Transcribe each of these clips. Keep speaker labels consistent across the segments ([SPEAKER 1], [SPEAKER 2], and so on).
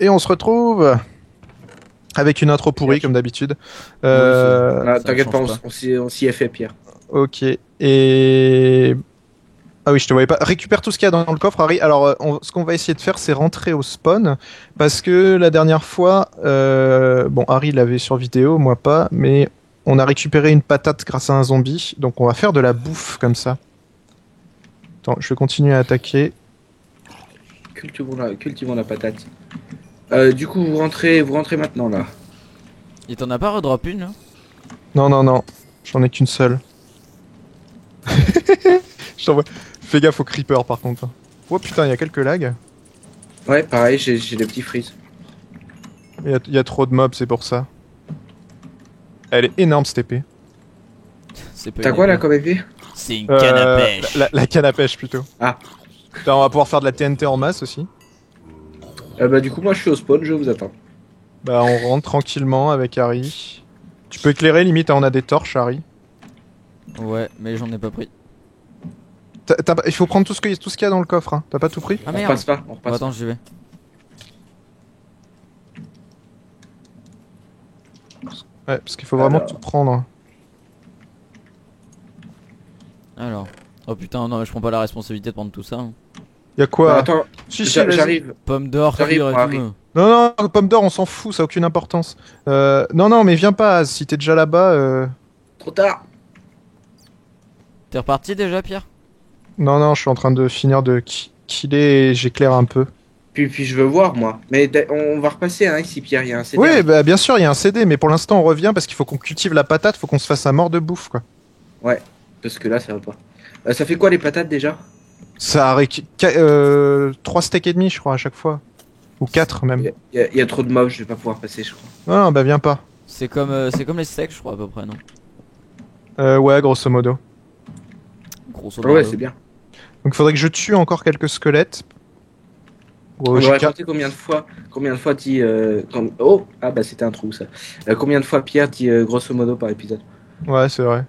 [SPEAKER 1] Et on se retrouve avec une intro pourrie comme d'habitude.
[SPEAKER 2] T'inquiète pas, on s'y est fait, Pierre.
[SPEAKER 1] Ok. Et... Ah oui, je te voyais pas. Récupère tout ce qu'il y a dans le coffre, Harry. Alors, ce qu'on va essayer de faire, c'est rentrer au spawn. Parce que la dernière fois, bon, Harry l'avait sur vidéo, moi pas, mais on a récupéré une patate grâce à un zombie. Donc, on va faire de la bouffe comme ça. Attends, je vais continuer à attaquer.
[SPEAKER 2] Cultivons la patate. Du coup, vous rentrez maintenant là.
[SPEAKER 3] Et t'en as pas redrop une là?
[SPEAKER 1] Non, non, non. J'en ai qu'une seule. Je t'envoie. Fais gaffe au creeper par contre. Oh putain, il y a quelques lags.
[SPEAKER 2] Ouais, pareil, j'ai des petits freeze.
[SPEAKER 1] Il y a trop de mobs, c'est pour ça. Elle est énorme cette épée.
[SPEAKER 2] T'as quoi là comme épée?
[SPEAKER 3] C'est une canne à pêche.
[SPEAKER 1] La canne à pêche plutôt.
[SPEAKER 2] Ah.
[SPEAKER 1] Là, on va pouvoir faire de la TNT en masse aussi.
[SPEAKER 2] Bah du coup, moi je suis au spawn, je vous attends.
[SPEAKER 1] Bah on rentre tranquillement avec Harry. Tu peux éclairer limite, hein, on a des torches Harry.
[SPEAKER 3] Ouais, mais j'en ai pas pris.
[SPEAKER 1] Il faut prendre tout ce qu'il y a dans le coffre, hein. T'as pas tout pris?
[SPEAKER 3] Ah
[SPEAKER 2] On
[SPEAKER 3] merde.
[SPEAKER 2] repasse pas, on
[SPEAKER 3] Oh,
[SPEAKER 2] repasse
[SPEAKER 3] attends, j'y vais.
[SPEAKER 1] Ouais, parce qu'il faut vraiment
[SPEAKER 2] Alors.
[SPEAKER 1] tout prendre.
[SPEAKER 3] Alors. Oh putain, non, je prends pas la responsabilité de prendre tout ça. Hein.
[SPEAKER 1] Y a quoi?
[SPEAKER 2] Attends,
[SPEAKER 1] Si, si, vas-y.
[SPEAKER 2] j'arrive.
[SPEAKER 3] Pomme d'or,
[SPEAKER 2] J'arrive,
[SPEAKER 3] cuir et
[SPEAKER 2] moi,
[SPEAKER 3] tout.
[SPEAKER 2] Harry.
[SPEAKER 1] Non, non, pomme d'or, on s'en fout, ça a aucune importance. Non, non, mais viens pas, Az, si t'es déjà là-bas.
[SPEAKER 2] Trop tard.
[SPEAKER 3] T'es reparti déjà, Pierre?
[SPEAKER 1] Non, non, je suis en train de finir de killer et j'éclaire un peu.
[SPEAKER 2] Puis je veux voir moi. Mais on va repasser hein, ici, Pierre, il y a un CD.
[SPEAKER 1] Oui, bah, bien sûr, il y a un CD, mais pour l'instant, on revient parce qu'il faut qu'on cultive la patate, faut qu'on se fasse un mort de bouffe, quoi.
[SPEAKER 2] Ouais, parce que là ça va pas. Ça fait quoi les patates déjà?
[SPEAKER 1] Ça a 3 steaks et demi, je crois, à chaque fois. Ou 4 même.
[SPEAKER 2] Il y a trop de mobs, je vais pas pouvoir passer, je crois.
[SPEAKER 1] Non, non, bah viens pas.
[SPEAKER 3] C'est comme les steaks, je crois, à peu près, non?
[SPEAKER 1] Ouais, grosso modo.
[SPEAKER 3] Grosso
[SPEAKER 2] Ah ouais,
[SPEAKER 3] modo.
[SPEAKER 2] c'est bien.
[SPEAKER 1] Donc faudrait que je tue encore quelques squelettes.
[SPEAKER 2] On
[SPEAKER 1] Ouais,
[SPEAKER 2] aurait compté combien de fois dit oh ah bah c'était un trou ça. Combien de fois Pierre dit grosso modo par épisode.
[SPEAKER 1] Ouais, c'est vrai.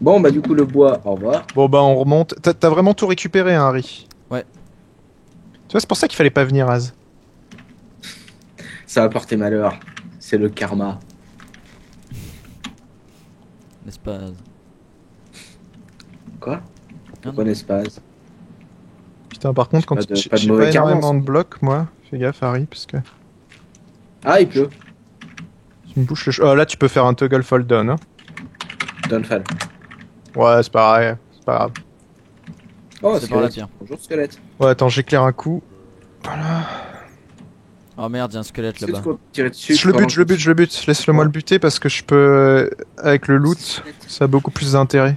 [SPEAKER 2] Bon bah du coup le bois, au revoir.
[SPEAKER 1] Bon, bah on remonte. T'as vraiment tout récupéré, hein, Harry?
[SPEAKER 3] Ouais.
[SPEAKER 1] Tu vois, c'est pour ça qu'il fallait pas venir, Az.
[SPEAKER 2] Ça va porter malheur. C'est le karma.
[SPEAKER 3] N'est-ce pas?
[SPEAKER 2] Quoi?
[SPEAKER 3] Non,
[SPEAKER 2] Pourquoi
[SPEAKER 3] non.
[SPEAKER 2] n'est-ce pas?
[SPEAKER 1] Putain, par contre, quand
[SPEAKER 2] Pas de
[SPEAKER 1] j'ai
[SPEAKER 2] mauvais
[SPEAKER 1] pas
[SPEAKER 2] karma,
[SPEAKER 1] énormément
[SPEAKER 2] ça.
[SPEAKER 1] de blocs, moi. Fais gaffe, Harry, parce que
[SPEAKER 2] Ah il pleut.
[SPEAKER 1] tu me bouches le là, tu peux faire un toggle fall down, hein.
[SPEAKER 2] Downfall.
[SPEAKER 1] Ouais, c'est pareil, c'est pas grave.
[SPEAKER 2] Oh
[SPEAKER 3] C'est par là,
[SPEAKER 2] squelette.
[SPEAKER 3] Pierre.
[SPEAKER 2] Bonjour squelette.
[SPEAKER 1] Ouais, attends, j'éclaire un coup.
[SPEAKER 3] Oh merde, y'a un squelette
[SPEAKER 2] Est-ce que
[SPEAKER 3] là-bas.
[SPEAKER 2] tu peux tirer dessus
[SPEAKER 1] Je le bute, je le bute, je le bute. Laisse-le moi le buter parce que je peux. Avec le loot, ça a beaucoup plus d'intérêt.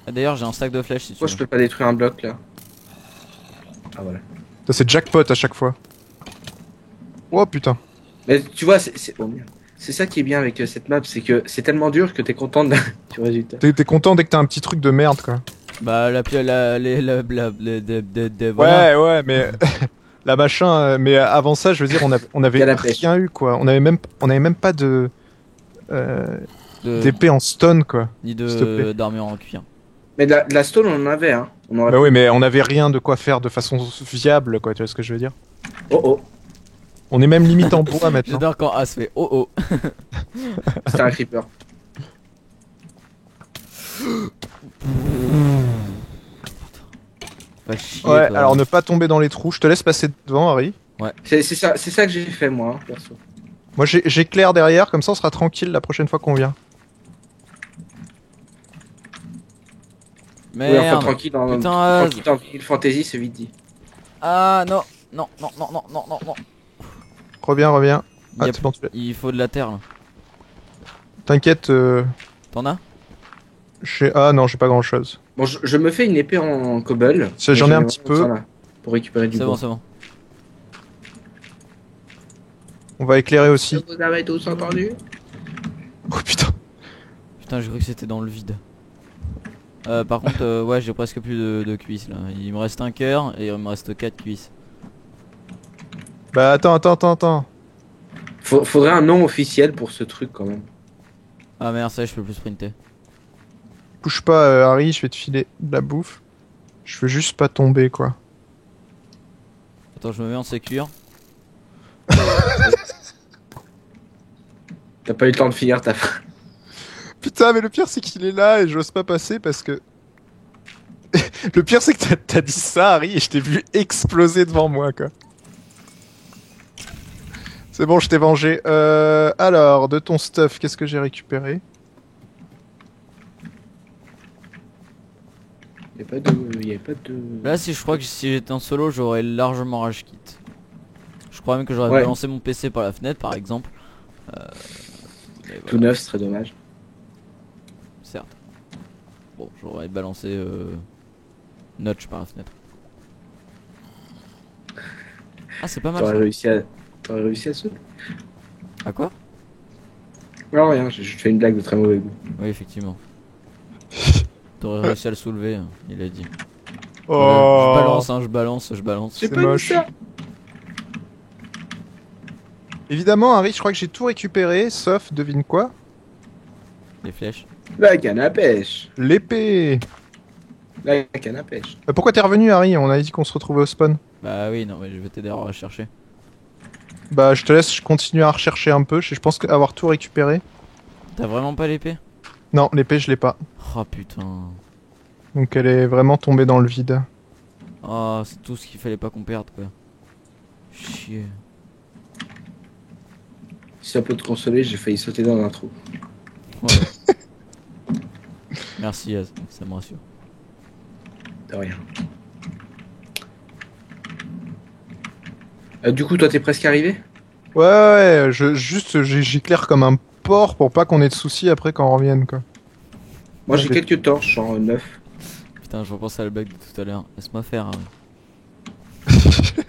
[SPEAKER 3] Ah, d'ailleurs, j'ai un stack de flèches si tu
[SPEAKER 2] Pourquoi
[SPEAKER 3] veux.
[SPEAKER 2] je peux pas détruire un bloc là? Ah voilà.
[SPEAKER 1] Ça, c'est jackpot à chaque fois. Oh putain.
[SPEAKER 2] Mais tu vois, oh, merde. C'est ça qui est bien avec cette map, c'est que c'est tellement dur que t'es content du résultat.
[SPEAKER 1] T'es content dès que t'as un petit truc de merde, quoi.
[SPEAKER 3] Bah, voilà.
[SPEAKER 1] Ouais, mais. La machin, mais avant ça, je veux dire, on avait
[SPEAKER 2] Qu'à la pêche.
[SPEAKER 1] rien eu, quoi. On avait même pas de. D'épée en stone, quoi.
[SPEAKER 3] Ni
[SPEAKER 1] s'il te plaît.
[SPEAKER 3] d'armure en cuir.
[SPEAKER 2] Mais de la stone, on en avait, hein. On aurait
[SPEAKER 1] Bah oui, mais on avait rien de quoi faire de façon viable, quoi. Tu vois ce que je veux dire?
[SPEAKER 2] Oh oh,
[SPEAKER 1] On est même limite en bois maintenant.
[SPEAKER 3] J'adore quand As fait oh oh.
[SPEAKER 2] c'était un creeper.
[SPEAKER 3] Pas chier.
[SPEAKER 1] Ouais,
[SPEAKER 3] toi.
[SPEAKER 1] alors ne pas tomber dans les trous. Je te laisse passer devant, Harry.
[SPEAKER 2] C'est ça que j'ai fait, moi, hein, perso.
[SPEAKER 1] Moi, j'éclaire derrière, comme ça on sera tranquille la prochaine fois qu'on vient.
[SPEAKER 2] Oui, enfin,
[SPEAKER 3] Merde.
[SPEAKER 2] tranquille dans
[SPEAKER 3] Putain,
[SPEAKER 2] tranquille dans Final Fantasy, c'est vite dit.
[SPEAKER 3] Ah non, non, non, non, non, non, non, non.
[SPEAKER 1] Reviens, reviens. Ah,
[SPEAKER 3] Yep.
[SPEAKER 1] c'est bon,
[SPEAKER 3] Il faut de la terre là.
[SPEAKER 1] t'inquiète.
[SPEAKER 3] T'en as?
[SPEAKER 1] Ah non, j'ai pas grand chose.
[SPEAKER 2] Bon, je me fais une épée en cobble.
[SPEAKER 1] J'en ai un
[SPEAKER 2] Mais
[SPEAKER 1] petit
[SPEAKER 2] vraiment
[SPEAKER 1] peu.
[SPEAKER 2] ça, là, pour récupérer du
[SPEAKER 3] C'est
[SPEAKER 2] bois.
[SPEAKER 3] bon, c'est bon.
[SPEAKER 1] On va éclairer aussi.
[SPEAKER 2] Vous avez tous entendu?
[SPEAKER 1] Oh putain.
[SPEAKER 3] Putain, j'ai cru que c'était dans le vide. Par contre, ouais, j'ai presque plus de cuisses là. Il me reste un cœur et il me reste 4 cuisses.
[SPEAKER 1] Bah attends.
[SPEAKER 2] Faudrait un nom officiel pour ce truc quand même.
[SPEAKER 3] Ah merde, ça y est, je peux plus sprinter.
[SPEAKER 1] Bouge pas, Harry, je vais te filer de la bouffe. Je veux juste pas tomber, quoi.
[SPEAKER 3] Attends, je me mets en sécure.
[SPEAKER 2] T'as pas eu le temps de finir ta phrase.
[SPEAKER 1] Putain, mais le pire c'est qu'il est là et j'ose pas passer parce que. Le pire c'est que t'as dit ça, Harry, et je t'ai vu exploser devant moi, quoi. C'est bon, je t'ai vengé. Alors, de ton stuff, qu'est-ce que j'ai récupéré?
[SPEAKER 2] Y'a pas de.
[SPEAKER 3] Là, si je crois que si j'étais en solo, j'aurais largement rage quit. Je crois même que j'aurais
[SPEAKER 2] Ouais.
[SPEAKER 3] balancé mon PC par la fenêtre, par exemple. Mais
[SPEAKER 2] Tout
[SPEAKER 3] voilà,
[SPEAKER 2] neuf, ce serait dommage.
[SPEAKER 3] certes. Bon, j'aurais balancé Notch par la fenêtre. Ah, c'est pas mal.
[SPEAKER 2] T'aurais
[SPEAKER 3] Ça.
[SPEAKER 2] réussi à se.
[SPEAKER 3] À quoi?
[SPEAKER 2] Non, rien, je fais une blague de très mauvais goût.
[SPEAKER 3] Oui, effectivement. T'aurais réussi à le soulever, hein, il a dit.
[SPEAKER 1] Oh,
[SPEAKER 3] Je balance, hein, je balance.
[SPEAKER 2] J'ai
[SPEAKER 1] c'est
[SPEAKER 2] pas dit
[SPEAKER 1] moche.
[SPEAKER 2] ça.
[SPEAKER 1] Évidemment, Harry, je crois que j'ai tout récupéré, sauf, devine quoi?
[SPEAKER 3] Les flèches.
[SPEAKER 2] La canne à pêche.
[SPEAKER 1] L'épée.
[SPEAKER 2] La canne à pêche.
[SPEAKER 1] Pourquoi t'es revenu, Harry? On a dit qu'on se retrouvait au spawn.
[SPEAKER 3] Bah oui, non, mais je vais t'aider à rechercher.
[SPEAKER 1] Bah, je te laisse, je continue à rechercher un peu. Je pense avoir tout récupéré.
[SPEAKER 3] T'as vraiment pas l'épée?
[SPEAKER 1] Non, l'épée, je l'ai pas.
[SPEAKER 3] Oh putain.
[SPEAKER 1] Donc elle est vraiment tombée dans le vide.
[SPEAKER 3] Oh, c'est tout ce qu'il fallait pas qu'on perde, quoi. Chier.
[SPEAKER 2] Si ça peut te consoler, j'ai failli sauter dans un trou.
[SPEAKER 3] Ouais. Merci, Az, ça me rassure.
[SPEAKER 2] De rien. Du coup, toi, t'es presque arrivé?
[SPEAKER 1] Ouais, j'éclaire comme un porc pour pas qu'on ait de soucis après quand on revienne, quoi.
[SPEAKER 2] Moi,
[SPEAKER 1] Ouais,
[SPEAKER 2] j'ai
[SPEAKER 1] mais-
[SPEAKER 2] quelques torches, genre 9.
[SPEAKER 3] Putain, je repense à la blague de tout à l'heure. Laisse-moi faire. Hein.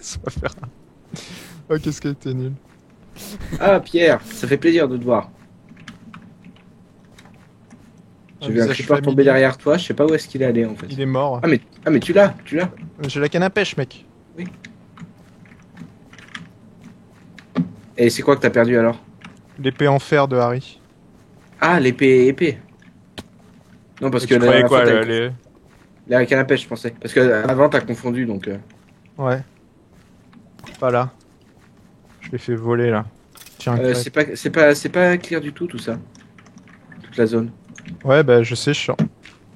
[SPEAKER 1] Ça va faire. Oh, qu'est-ce qui a été nul.
[SPEAKER 2] Ah, Pierre, ça fait plaisir de te voir.
[SPEAKER 1] Un
[SPEAKER 2] J'ai vu un
[SPEAKER 1] visage
[SPEAKER 2] creeper tomber
[SPEAKER 1] familier.
[SPEAKER 2] derrière toi, je sais pas où est-ce qu'il est allé en fait.
[SPEAKER 1] Il est mort.
[SPEAKER 2] Ah, mais tu l'as.
[SPEAKER 1] J'ai la canne à pêche, mec.
[SPEAKER 2] Et c'est quoi que t'as perdu alors?
[SPEAKER 1] L'épée en fer de Harry.
[SPEAKER 2] Ah, l'épée. Non, parce que
[SPEAKER 1] Tu
[SPEAKER 2] la
[SPEAKER 1] croyais
[SPEAKER 2] dernière
[SPEAKER 1] quoi,
[SPEAKER 2] fois,
[SPEAKER 1] les...
[SPEAKER 2] la canne à pêche, je pensais. Parce que avant, t'as confondu donc.
[SPEAKER 1] Ouais. Pas là. Je l'ai fait voler, là. Tiens, crête.
[SPEAKER 2] C'est pas clair du tout ça. Toute la zone.
[SPEAKER 1] Ouais, bah je sais, je suis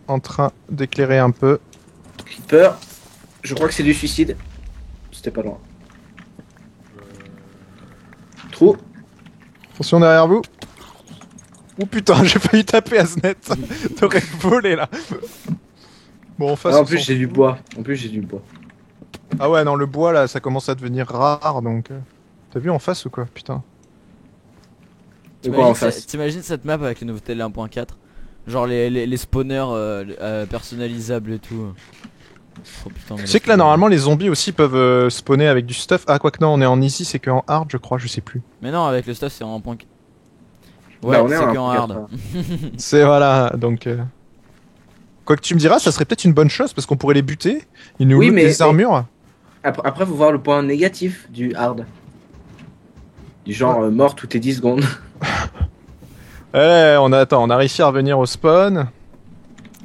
[SPEAKER 1] en train d'éclairer un peu.
[SPEAKER 2] Creeper, je crois que c'est du suicide. C'était pas loin. Trou.
[SPEAKER 1] Attention derrière vous. Oh putain, j'ai failli taper Aznet. T'aurais volé là. Bon, en face.
[SPEAKER 2] Ah, en
[SPEAKER 1] on
[SPEAKER 2] plus,
[SPEAKER 1] s'en
[SPEAKER 2] j'ai du
[SPEAKER 1] fout.
[SPEAKER 2] bois.
[SPEAKER 1] Ah ouais, non, le bois là, ça commence à devenir rare donc. T'as vu en face ou quoi? Putain.
[SPEAKER 2] De quoi en face?
[SPEAKER 3] T'imagines cette map avec les nouveautés de 1.4? Genre les spawners personnalisables et tout. Oh putain, mais
[SPEAKER 1] Tu sais que là, normalement, les zombies aussi peuvent spawner avec du stuff. Ah, quoique non, on est en easy, c'est qu'en hard, je crois, je sais plus.
[SPEAKER 3] Mais non, avec le stuff c'est en 1.4. Ouais,
[SPEAKER 2] Bah, on est
[SPEAKER 3] c'est
[SPEAKER 2] en
[SPEAKER 3] qu'en
[SPEAKER 2] 1.4,
[SPEAKER 3] hard.
[SPEAKER 1] C'est voilà, donc. Quoi que tu me diras, ça serait peut-être une bonne chose parce qu'on pourrait les buter. Ils nous
[SPEAKER 2] Oui,
[SPEAKER 1] lootent
[SPEAKER 2] mais-
[SPEAKER 1] des armures.
[SPEAKER 2] Après, faut voir le point négatif du hard. Du genre mort toutes les 10 secondes.
[SPEAKER 1] Eh, on a réussi à revenir au spawn.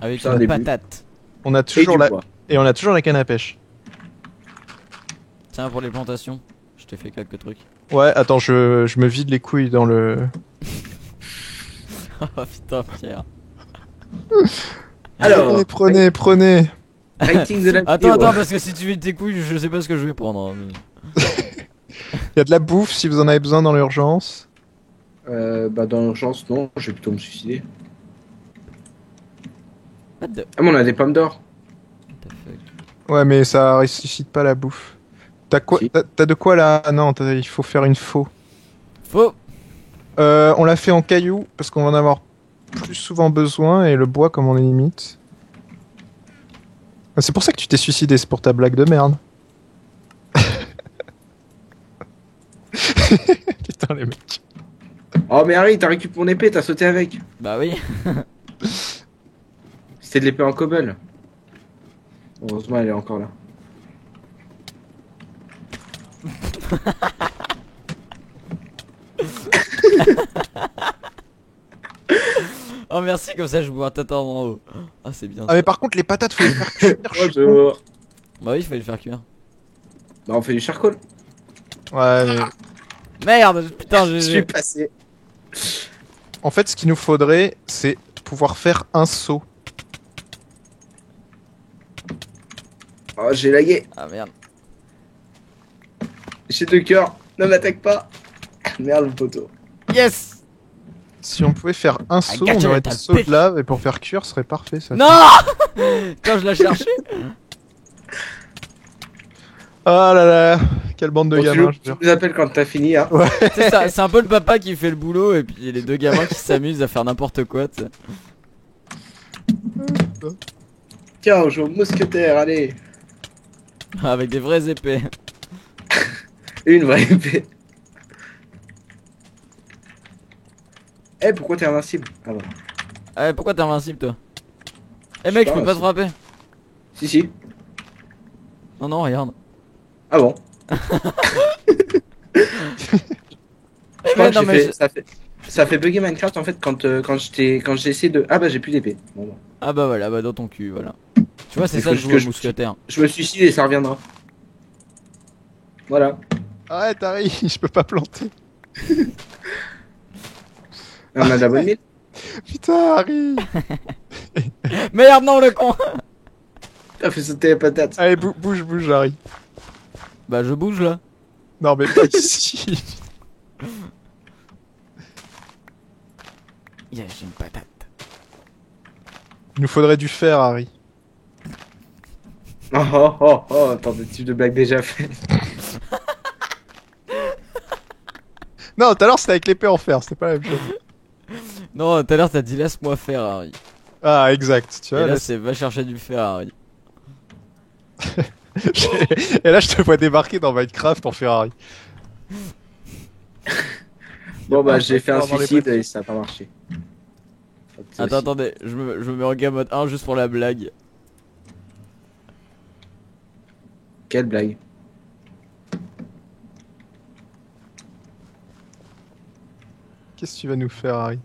[SPEAKER 3] Avec
[SPEAKER 2] C'est un
[SPEAKER 3] une
[SPEAKER 2] début.
[SPEAKER 3] patate.
[SPEAKER 1] On a
[SPEAKER 2] Et
[SPEAKER 1] toujours
[SPEAKER 2] du
[SPEAKER 1] la
[SPEAKER 2] bois.
[SPEAKER 1] et on a toujours la canne à pêche.
[SPEAKER 3] Tiens, pour les plantations, je t'ai fait quelques trucs.
[SPEAKER 1] Ouais, attends, je me vide les couilles dans le.
[SPEAKER 3] Oh putain, Pierre.
[SPEAKER 2] Alors,
[SPEAKER 1] Prenez.
[SPEAKER 2] rating de la
[SPEAKER 3] Attends,
[SPEAKER 2] vidéo.
[SPEAKER 3] parce que si tu vides tes couilles, je sais pas ce que je vais prendre. Hein.
[SPEAKER 1] Il y a de la bouffe si vous en avez besoin dans l'urgence.
[SPEAKER 2] Bah dans l'urgence, non, je vais plutôt me suicider.
[SPEAKER 3] What the
[SPEAKER 2] Ah mais on a des pommes d'or.
[SPEAKER 3] fuck.
[SPEAKER 1] Ouais, mais ça ressuscite pas la bouffe. T'as quoi?
[SPEAKER 2] Si.
[SPEAKER 1] T'as de quoi là? Ah non, il faut faire une faux.
[SPEAKER 3] Faux.
[SPEAKER 1] On l'a fait en cailloux parce qu'on va en avoir plus souvent besoin et le bois comme on est limite. Ah, c'est pour ça que tu t'es suicidé, c'est pour ta blague de merde. Putain les mecs.
[SPEAKER 2] Oh mais Harry, t'as récupéré mon épée, t'as sauté avec.
[SPEAKER 3] Bah oui.
[SPEAKER 2] C'était de l'épée en cobble. Heureusement, elle est encore là.
[SPEAKER 3] Oh merci, comme ça je vois un tata en haut. Ah c'est bien.
[SPEAKER 1] Ah mais par contre les patates faut les faire cuire.
[SPEAKER 2] Bonjour.
[SPEAKER 3] Bah oui, il fallait le faire cuire.
[SPEAKER 2] Bah on fait du charcoal.
[SPEAKER 1] Ouais, mais
[SPEAKER 3] Merde, putain,
[SPEAKER 2] Je suis passé.
[SPEAKER 1] en fait, ce qu'il nous faudrait, c'est pouvoir faire un saut.
[SPEAKER 2] Oh j'ai lagué.
[SPEAKER 3] Ah merde.
[SPEAKER 2] J'ai 2 cœurs. Ne m'attaque pas. Merde le poteau.
[SPEAKER 3] Yes.
[SPEAKER 1] Si on pouvait faire un saut, on
[SPEAKER 3] gotcha,
[SPEAKER 1] aurait
[SPEAKER 3] t'as
[SPEAKER 1] des
[SPEAKER 3] le
[SPEAKER 1] sauts
[SPEAKER 3] pêche.
[SPEAKER 1] de lave et pour faire cuire, ce serait parfait ça.
[SPEAKER 3] Non. Quand je la cherchais.
[SPEAKER 1] Ah là là, quelle bande de
[SPEAKER 2] Bon,
[SPEAKER 1] gamins, je
[SPEAKER 2] tu
[SPEAKER 1] jure.
[SPEAKER 2] nous appelles quand t'as fini hein.
[SPEAKER 3] C'est ça, c'est un peu le papa qui fait le boulot et puis les deux gamins qui s'amusent à faire n'importe quoi. Tu sais.
[SPEAKER 2] Tiens on joue au mousquetaire, allez.
[SPEAKER 3] Avec des vraies épées.
[SPEAKER 2] Une vraie épée. Eh pourquoi t'es invincible? Ah bah.
[SPEAKER 3] Eh, pourquoi t'es invincible toi? Eh mec, je peux pas te frapper.
[SPEAKER 2] Si.
[SPEAKER 3] Non, non, regarde.
[SPEAKER 2] Ah bon.
[SPEAKER 3] Eh,
[SPEAKER 2] Je crois
[SPEAKER 3] mais
[SPEAKER 2] que
[SPEAKER 3] non,
[SPEAKER 2] j'ai
[SPEAKER 3] mais
[SPEAKER 2] fait- ça fait bugger Minecraft en fait quand j'ai essayé de. Ah bah j'ai plus d'épée. Bon, bah.
[SPEAKER 3] Ah bah voilà, bah dans ton cul, voilà. Tu vois, c'est
[SPEAKER 2] Il
[SPEAKER 3] ça
[SPEAKER 2] faut
[SPEAKER 3] de
[SPEAKER 2] juste
[SPEAKER 3] jouer
[SPEAKER 2] que
[SPEAKER 3] au
[SPEAKER 2] je-
[SPEAKER 3] mousquetaire.
[SPEAKER 2] Je me suicide et ça reviendra. Voilà.
[SPEAKER 1] Arrête, Harry, je peux pas planter.
[SPEAKER 2] On a de la bonne mine.
[SPEAKER 1] Putain, Harry.
[SPEAKER 3] Merde, non, le con.
[SPEAKER 2] T'as fait sauter les patates.
[SPEAKER 1] Allez, bouge, Harry.
[SPEAKER 3] Bah je bouge là.
[SPEAKER 1] Non, mais pas ici.
[SPEAKER 3] Yeah, j'ai une patate.
[SPEAKER 1] Il nous faudrait du fer, Harry.
[SPEAKER 2] Oh, attends, des types de blagues déjà faites.
[SPEAKER 1] Non, tout à l'heure c'était avec l'épée en fer, c'était pas la même chose.
[SPEAKER 3] Non, tout à l'heure t'as dit laisse-moi faire, Harry.
[SPEAKER 1] Ah, exact, tu
[SPEAKER 3] Et
[SPEAKER 1] vois.
[SPEAKER 3] là
[SPEAKER 1] Là,
[SPEAKER 3] c'est va chercher du fer, Harry.
[SPEAKER 1] Et là, je te vois débarquer dans Minecraft en Ferrari.
[SPEAKER 2] Bon bah j'ai fait un
[SPEAKER 1] Dans les
[SPEAKER 2] suicide
[SPEAKER 1] poteaux.
[SPEAKER 2] et ça a pas marché.
[SPEAKER 3] Attends, attendez, je me mets en game mode 1 juste pour la blague.
[SPEAKER 2] Quelle blague.
[SPEAKER 1] Qu'est-ce que tu vas nous faire, Harry?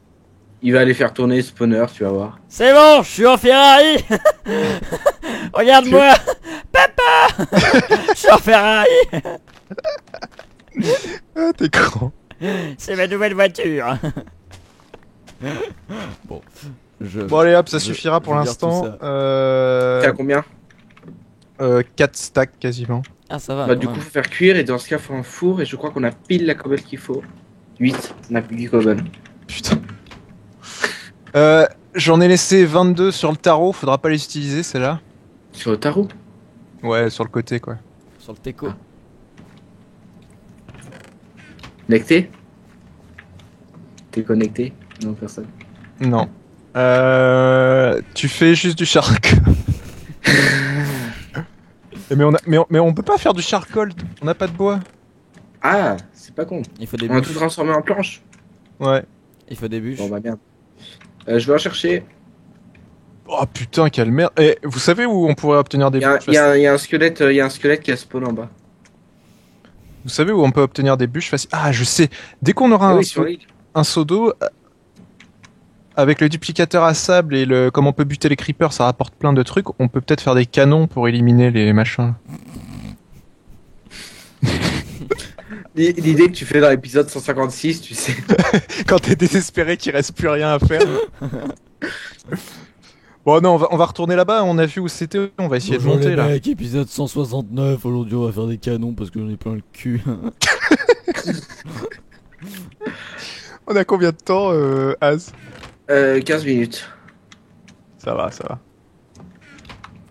[SPEAKER 2] Il va aller faire tourner le spawner, tu vas voir.
[SPEAKER 3] C'est bon, je suis en Ferrari. Regarde-moi. Papa. Je suis en Ferrari.
[SPEAKER 1] Ah, t'es grand.
[SPEAKER 3] C'est ma nouvelle voiture. Bon,
[SPEAKER 1] Bon, allez hop, ça
[SPEAKER 3] je-
[SPEAKER 1] suffira pour
[SPEAKER 3] je vire tout
[SPEAKER 1] l'instant.
[SPEAKER 2] T'es à combien?
[SPEAKER 1] 4 stacks quasiment.
[SPEAKER 3] Ah ça va.
[SPEAKER 2] Bah
[SPEAKER 3] quand
[SPEAKER 2] du
[SPEAKER 3] même.
[SPEAKER 2] coup faut faire cuire et dans ce cas faut un four et je crois qu'on a pile la cobble qu'il faut. 8, on a plus du cobble.
[SPEAKER 1] Putain. J'en ai laissé 22 sur le tarot, faudra pas les utiliser, c'est là.
[SPEAKER 2] Sur le tarot?
[SPEAKER 1] Ouais, sur le côté quoi.
[SPEAKER 3] Sur le teco.
[SPEAKER 2] Connecté? T'es connecté? Non, personne.
[SPEAKER 1] Non. Tu fais juste du charc. mais on peut pas faire du charcoal, on n'a pas de bois.
[SPEAKER 2] Ah, c'est pas con.
[SPEAKER 3] Il faut des
[SPEAKER 2] On a
[SPEAKER 3] bûches.
[SPEAKER 2] tout transformé en planche.
[SPEAKER 1] Ouais.
[SPEAKER 3] Il faut des bûches.
[SPEAKER 2] Bon bah merde. Je vais en chercher.
[SPEAKER 1] Oh putain, quelle merde. Et vous savez où on pourrait obtenir des
[SPEAKER 2] Il y a,
[SPEAKER 1] bûches
[SPEAKER 2] il y a- il y a un squelette, il y a un squelette qui a spawn en bas.
[SPEAKER 1] Vous savez où on peut obtenir des bûches faciles? Ah, je sais. Dès qu'on aura
[SPEAKER 2] Ah
[SPEAKER 1] un,
[SPEAKER 2] oui, sur l'île.
[SPEAKER 1] un seau d'eau, avec le duplicateur à sable et le comme on peut buter les creepers, ça rapporte plein de trucs. On peut peut-être faire des canons pour éliminer les machins.
[SPEAKER 2] L'idée que tu fais dans l'épisode 156, tu sais.
[SPEAKER 1] Quand t'es désespéré qu'il reste plus rien à faire. Bon non, on va retourner là-bas, on a vu où c'était, on va essayer de monter là.
[SPEAKER 3] Mec, épisode 169, aujourd'hui on va faire des canons parce que j'en ai plein le cul.
[SPEAKER 1] On a combien de temps, Az?
[SPEAKER 2] 15 minutes.
[SPEAKER 1] Ça va, ça va.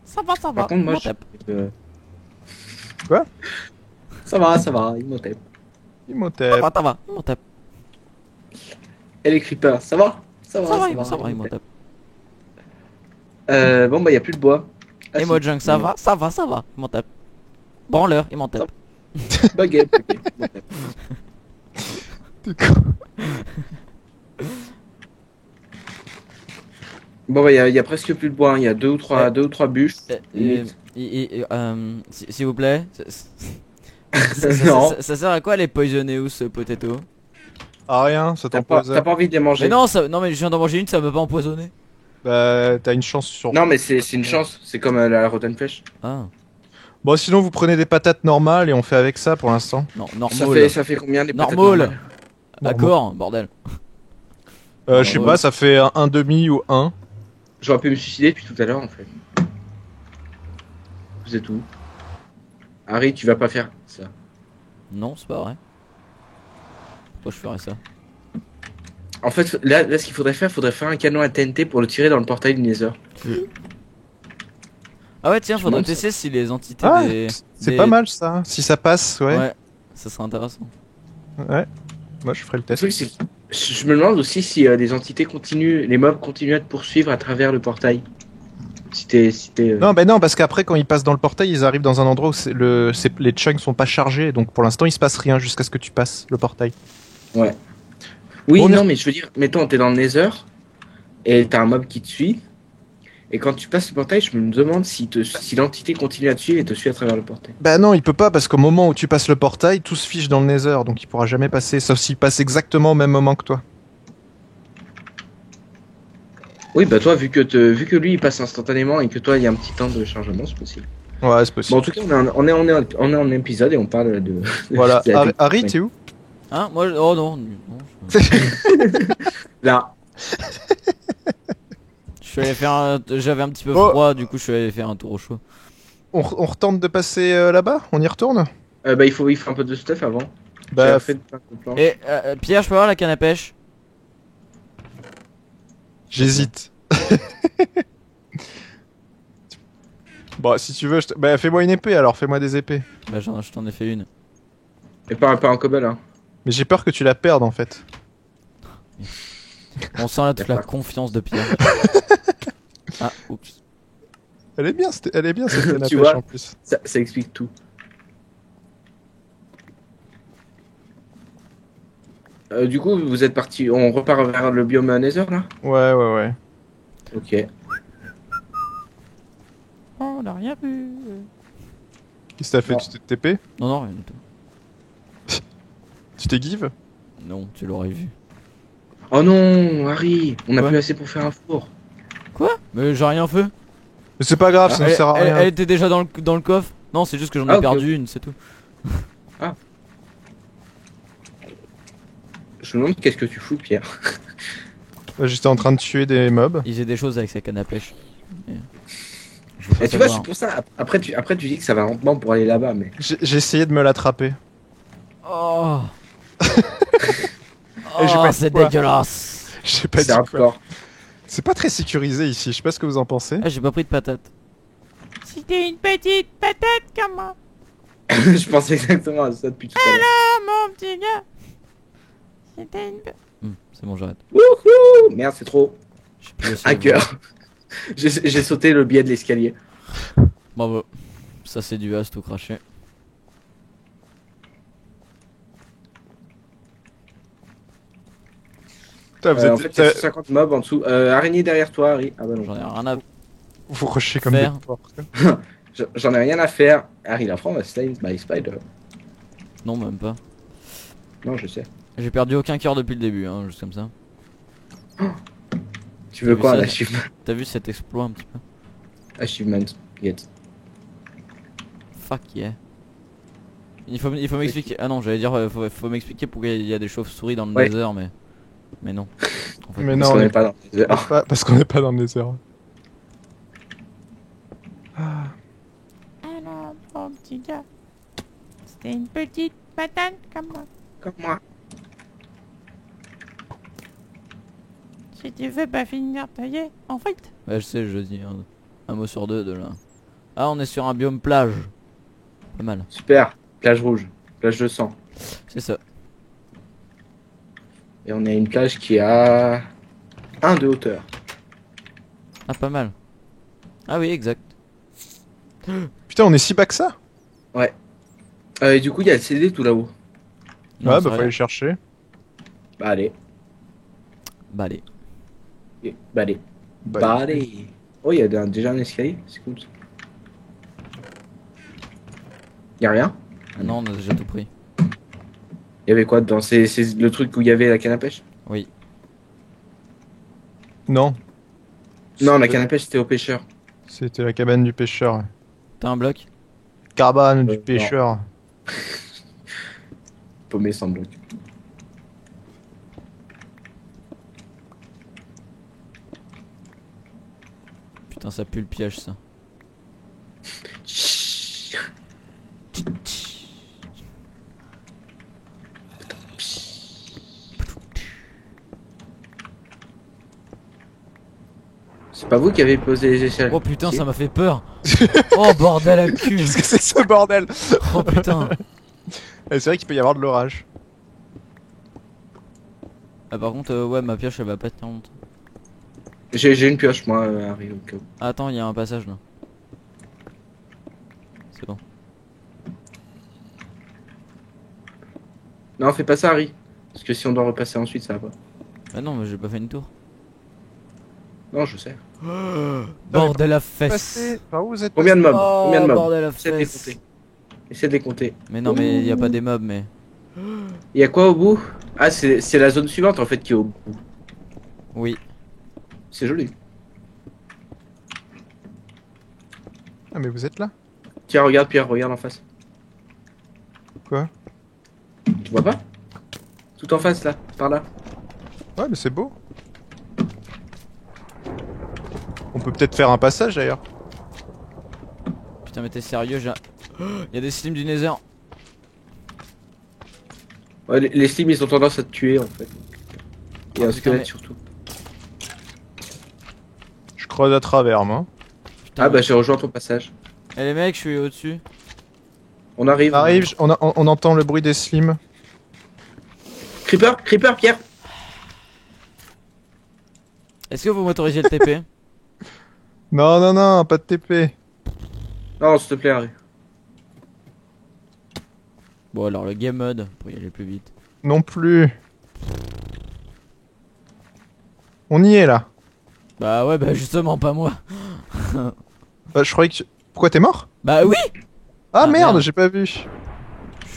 [SPEAKER 3] Ça va, ça va.
[SPEAKER 2] Par contre, moi,
[SPEAKER 3] Mon
[SPEAKER 2] je...
[SPEAKER 3] tape.
[SPEAKER 1] Quoi?
[SPEAKER 2] Ça va, il m'otep.
[SPEAKER 1] Imhotep.
[SPEAKER 3] Ça va, mon tape.
[SPEAKER 2] Et les creepers, ça va?
[SPEAKER 3] Ça va, il m'en tape.
[SPEAKER 2] Bon bah y a plus de bois. Ah,
[SPEAKER 3] Et
[SPEAKER 2] si.
[SPEAKER 3] Mojang, ça va, il m'en tape. Branleur, il m'en tape.
[SPEAKER 2] Baguette.
[SPEAKER 1] T'es con.
[SPEAKER 2] Bon bah y a presque plus de bois, il y a deux ou trois bûches.
[SPEAKER 3] S'il vous plaît.
[SPEAKER 2] Non.
[SPEAKER 3] Ça sert à quoi les Poisoneous potato?
[SPEAKER 1] Ah rien, ça
[SPEAKER 2] T'as pas
[SPEAKER 1] t'empoisonne.
[SPEAKER 2] envie de les manger?
[SPEAKER 3] Mais non, non mais je viens d'en manger une, ça m'a pas empoisonné.
[SPEAKER 1] Bah t'as une chance sur...
[SPEAKER 2] Non mais c'est une chance, c'est comme la rotten flèche.
[SPEAKER 3] Ah.
[SPEAKER 1] Bon, sinon, vous prenez des patates normales et on fait avec ça pour l'instant.
[SPEAKER 3] Non,
[SPEAKER 2] Ça
[SPEAKER 3] normal.
[SPEAKER 2] ça fait combien les patates
[SPEAKER 3] Normal.
[SPEAKER 2] normales?
[SPEAKER 3] D'accord, bordel.
[SPEAKER 1] Je sais pas, ça fait un demi ou un.
[SPEAKER 2] J'aurais pu me suicider depuis tout à l'heure en fait. Vous êtes où? Harry, tu vas pas faire ça.
[SPEAKER 3] Non, c'est pas vrai. Pourquoi je ferais ça?
[SPEAKER 2] En fait, là ce qu'il faudrait faire un canon à TNT pour le tirer dans le portail du Nether.
[SPEAKER 3] Ah ouais, tiens,
[SPEAKER 2] Je
[SPEAKER 3] faudrait
[SPEAKER 2] monte
[SPEAKER 3] tester si les entités
[SPEAKER 1] Ah,
[SPEAKER 3] des...
[SPEAKER 1] C'est
[SPEAKER 3] des-
[SPEAKER 1] pas mal ça. Si ça passe, ouais.
[SPEAKER 3] Ouais, ça serait intéressant.
[SPEAKER 1] Ouais. Moi, je ferai le
[SPEAKER 2] Le
[SPEAKER 1] test.
[SPEAKER 2] truc, c'est que je me demande aussi si les entités continuent, les mobs continuent à te poursuivre à travers le portail.
[SPEAKER 1] Non, bah non, parce qu'après, quand ils passent dans le portail, ils arrivent dans un endroit où les chunks sont pas chargés. Donc pour l'instant, il se passe rien jusqu'à ce que tu passes le portail.
[SPEAKER 2] Ouais. Oui,
[SPEAKER 1] Bon,
[SPEAKER 2] non, mais je veux dire, mettons, t'es dans le Nether et t'as un mob qui te suit. Et quand tu passes le portail, je me demande si l'entité continue à te suivre et te suit à travers le portail.
[SPEAKER 1] Bah non, il peut pas parce qu'au moment où tu passes le portail, tout se fiche dans le Nether, donc il pourra jamais passer, sauf s'il passe exactement au même moment que toi.
[SPEAKER 2] Oui, bah toi, vu que lui il passe instantanément et que toi il y a un petit temps de chargement, c'est possible.
[SPEAKER 1] Ouais, c'est
[SPEAKER 2] Bon,
[SPEAKER 1] possible.
[SPEAKER 2] en tout cas, on est en épisode et on parle de.
[SPEAKER 1] Voilà.
[SPEAKER 2] de la
[SPEAKER 1] Harry, t'es où?
[SPEAKER 3] Hein? Moi, oh non.
[SPEAKER 2] Là,
[SPEAKER 3] Je suis allé faire J'avais un petit peu
[SPEAKER 1] Oh.
[SPEAKER 3] froid, du coup je suis allé faire un tour au chaud.
[SPEAKER 1] On retente de passer là-bas? On y retourne?
[SPEAKER 2] bah, il faut un peu de stuff avant.
[SPEAKER 1] Bah,
[SPEAKER 2] J'ai fait plein de planches.
[SPEAKER 3] Et Pierre, je peux avoir la canne à pêche?
[SPEAKER 1] j'hésite. Bon, si tu veux, bah, fais-moi une épée alors, fais-moi des épées.
[SPEAKER 3] Bah je t'en ai fait une.
[SPEAKER 2] Et pas un cobble, hein.
[SPEAKER 1] Mais j'ai peur que tu la perdes en fait.
[SPEAKER 3] On sent là toute la
[SPEAKER 2] D'accord.
[SPEAKER 3] confiance de Pierre. Ah, oups.
[SPEAKER 1] Elle est bien, cette canne à
[SPEAKER 2] Tu
[SPEAKER 1] pêche
[SPEAKER 2] vois
[SPEAKER 1] en plus.
[SPEAKER 2] Ça explique tout. Du coup, vous êtes parti. On repart vers le biome Nether là?
[SPEAKER 1] Ouais.
[SPEAKER 2] Ok.
[SPEAKER 3] Oh, on a rien vu.
[SPEAKER 1] Qu'est-ce que t'as fait?
[SPEAKER 2] Non.
[SPEAKER 1] Tu t'es TP?
[SPEAKER 3] Non, non, rien du tout.
[SPEAKER 1] Tu t'es give?
[SPEAKER 3] Non, tu l'aurais vu.
[SPEAKER 2] Oh non, Harry, on a
[SPEAKER 3] Quoi
[SPEAKER 2] plus assez pour faire un four.
[SPEAKER 3] Quoi? Mais j'ai rien fait.
[SPEAKER 1] Mais c'est pas grave, ça ne
[SPEAKER 3] Elle,
[SPEAKER 1] sert à rien.
[SPEAKER 3] elle était déjà dans le coffre. Non, c'est juste que j'en ai
[SPEAKER 2] Ah, ok,
[SPEAKER 3] perdu une, c'est tout.
[SPEAKER 2] Je me demande qu'est-ce que tu fous, Pierre.
[SPEAKER 1] J'étais en train de tuer des mobs.
[SPEAKER 3] Il faisait des choses avec sa canne à pêche. Mais, je veux pas
[SPEAKER 2] Et tu vois,
[SPEAKER 3] savoir.
[SPEAKER 2] c'est pour ça. Après, tu dis que ça va lentement pour aller là-bas, mais.
[SPEAKER 1] J'ai essayé de me l'attraper.
[SPEAKER 3] Oh,
[SPEAKER 1] Et j'ai
[SPEAKER 3] oh
[SPEAKER 1] pas dit
[SPEAKER 3] c'est
[SPEAKER 1] quoi.
[SPEAKER 3] dégueulasse.
[SPEAKER 1] J'ai pas dit
[SPEAKER 2] C'est
[SPEAKER 1] quoi.
[SPEAKER 2] hardcore.
[SPEAKER 1] C'est pas très sécurisé ici, je sais pas ce que vous en pensez.
[SPEAKER 3] Ah, j'ai pas pris de patate. C'était une petite patate comme moi.
[SPEAKER 2] Je pensais exactement à ça depuis tout à l'heure.
[SPEAKER 3] Ah, mon petit gars. C'était une... c'est bon, j'arrête.
[SPEAKER 2] Wouhou! Merde, c'est trop.
[SPEAKER 3] Je sais plus
[SPEAKER 2] Un cœur. J'ai sauté le biais de l'escalier.
[SPEAKER 3] Bravo. Ça, c'est du as tout craché.
[SPEAKER 1] Putain,
[SPEAKER 2] En fait, il y a 50 mobs en dessous. Araignée derrière toi, Harry. Ah bah non.
[SPEAKER 3] J'en ai rien à...
[SPEAKER 1] vous rushez comme
[SPEAKER 3] faire.
[SPEAKER 1] des porcs.
[SPEAKER 2] J'en ai rien à faire. Harry, la France va slay by spider.
[SPEAKER 3] Non, même pas.
[SPEAKER 2] Non, je sais.
[SPEAKER 3] J'ai perdu aucun cœur depuis le début, hein, juste comme ça.
[SPEAKER 2] Tu veux
[SPEAKER 3] T'as
[SPEAKER 2] quoi,
[SPEAKER 3] vu
[SPEAKER 2] un
[SPEAKER 3] ça
[SPEAKER 2] achievement?
[SPEAKER 3] T'as vu cet exploit un petit peu?
[SPEAKER 2] Achievement. Get.
[SPEAKER 3] Fuck yeah. Il faut m'expliquer. Ah non, j'allais dire, faut m'expliquer pourquoi il y a des chauves-souris dans le
[SPEAKER 2] Ouais.
[SPEAKER 3] Nether, mais non. En fait,
[SPEAKER 1] Mais
[SPEAKER 2] Parce
[SPEAKER 1] non,
[SPEAKER 2] qu'on
[SPEAKER 1] on
[SPEAKER 2] est
[SPEAKER 1] est
[SPEAKER 2] pas dans les heures.
[SPEAKER 1] pas, parce qu'on n'est pas dans le Nether. Ah.
[SPEAKER 4] Alors, mon petit gars, c'était une petite patate comme moi.
[SPEAKER 2] Comme moi.
[SPEAKER 4] Si tu veux pas finir taillé en frites.
[SPEAKER 3] Ouais, je sais, je dis un mot sur deux de là. Ah, on est sur un biome plage. Pas mal.
[SPEAKER 2] Super. Plage rouge. Plage de sang.
[SPEAKER 3] C'est ça.
[SPEAKER 2] Et on est à une plage qui a 1 de hauteur.
[SPEAKER 3] Ah, pas mal. Ah oui, exact.
[SPEAKER 1] Putain, on est si bas que ça?
[SPEAKER 2] Et du coup, il y a le CD tout là-haut.
[SPEAKER 3] Non,
[SPEAKER 1] Ouais,
[SPEAKER 3] c'est
[SPEAKER 1] bah
[SPEAKER 3] rien.
[SPEAKER 1] fallait le chercher.
[SPEAKER 2] Bah allez.
[SPEAKER 3] Bah allez.
[SPEAKER 2] Bah allez.
[SPEAKER 1] Bah,
[SPEAKER 2] Bah allez. Oh, il y a déjà un escalier. C'est cool. Ça. Y a rien?
[SPEAKER 3] Ah non, on a déjà tout pris.
[SPEAKER 2] Il y avait quoi dedans? C'est le truc où il y avait la canne à pêche?
[SPEAKER 3] Oui.
[SPEAKER 1] Non.
[SPEAKER 2] Non, la canne à pêche c'était au pêcheur.
[SPEAKER 1] C'était la cabane du pêcheur. Ouais.
[SPEAKER 3] T'as un bloc?
[SPEAKER 1] cabane du
[SPEAKER 2] non.
[SPEAKER 1] pêcheur.
[SPEAKER 2] Paumé sans bloc.
[SPEAKER 3] Putain, ça pue le piège, ça.
[SPEAKER 2] C'est pas vous qui avez posé les échelles.
[SPEAKER 3] Oh putain,
[SPEAKER 2] Si.
[SPEAKER 3] ça m'a fait peur. Oh bordel à cul.
[SPEAKER 1] Qu'est-ce que c'est ce bordel?
[SPEAKER 3] Oh putain.
[SPEAKER 1] C'est vrai qu'il peut y avoir de l'orage.
[SPEAKER 3] Ah, par contre, ouais, ma pioche elle va pas tenir longtemps.
[SPEAKER 2] J'ai une pioche, moi, Harry, au cas où.
[SPEAKER 3] Ah, attends, il y a un passage là. C'est bon.
[SPEAKER 2] Non, fais pas ça, Harry. Parce que si on doit repasser ensuite, ça va pas.
[SPEAKER 3] Bah non, mais j'ai pas fait une tour.
[SPEAKER 2] Non, je sais.
[SPEAKER 3] Bordel à fesses.
[SPEAKER 1] Passez. Par où vous êtes?
[SPEAKER 2] Combien de mobs?
[SPEAKER 3] Oh,
[SPEAKER 2] Combien de mobs?
[SPEAKER 3] bordel à
[SPEAKER 2] Essaie de les
[SPEAKER 3] fesses.
[SPEAKER 2] compter. Essaie de les compter.
[SPEAKER 3] Mais non, mais il y a pas des mobs, mais.
[SPEAKER 2] Il y a quoi au bout? Ah, c'est la zone suivante en fait qui est au bout.
[SPEAKER 3] Oui.
[SPEAKER 2] C'est joli.
[SPEAKER 1] Ah, mais vous êtes là?
[SPEAKER 2] Tiens, regarde, Pierre, regarde en face.
[SPEAKER 1] Quoi?
[SPEAKER 2] Tu vois pas? Tout en face là, par là.
[SPEAKER 1] Ouais, mais c'est beau. On peut peut-être faire un passage d'ailleurs.
[SPEAKER 3] Putain, mais t'es sérieux, j'ai. Il y a des slims du Nether.
[SPEAKER 2] Ouais, les slims ils ont tendance à te tuer en fait. Et un
[SPEAKER 3] putain,
[SPEAKER 2] squelette
[SPEAKER 3] mais-
[SPEAKER 2] surtout.
[SPEAKER 1] Je creuse à travers, moi.
[SPEAKER 3] Putain,
[SPEAKER 2] Ah bah j'ai rejoint ton passage.
[SPEAKER 3] Eh les mecs, je suis au-dessus.
[SPEAKER 2] On arrive.
[SPEAKER 1] On arrive, on entend le bruit des slims.
[SPEAKER 2] Creeper, Creeper, Pierre.
[SPEAKER 3] Est-ce que vous m'autorisez le TP?
[SPEAKER 1] Non, non, non, pas de TP.
[SPEAKER 2] Non, s'il te plaît, Harry.
[SPEAKER 3] Bon, alors le game mode pour y aller plus vite.
[SPEAKER 1] Non plus. On y est là.
[SPEAKER 3] Bah ouais, bah justement, pas moi.
[SPEAKER 1] Bah, je croyais que. Pourquoi t'es mort?
[SPEAKER 3] Bah oui!
[SPEAKER 1] Ah,
[SPEAKER 3] Ah,
[SPEAKER 1] merde,
[SPEAKER 3] merde.
[SPEAKER 1] j'ai pas vu.
[SPEAKER 3] Je suis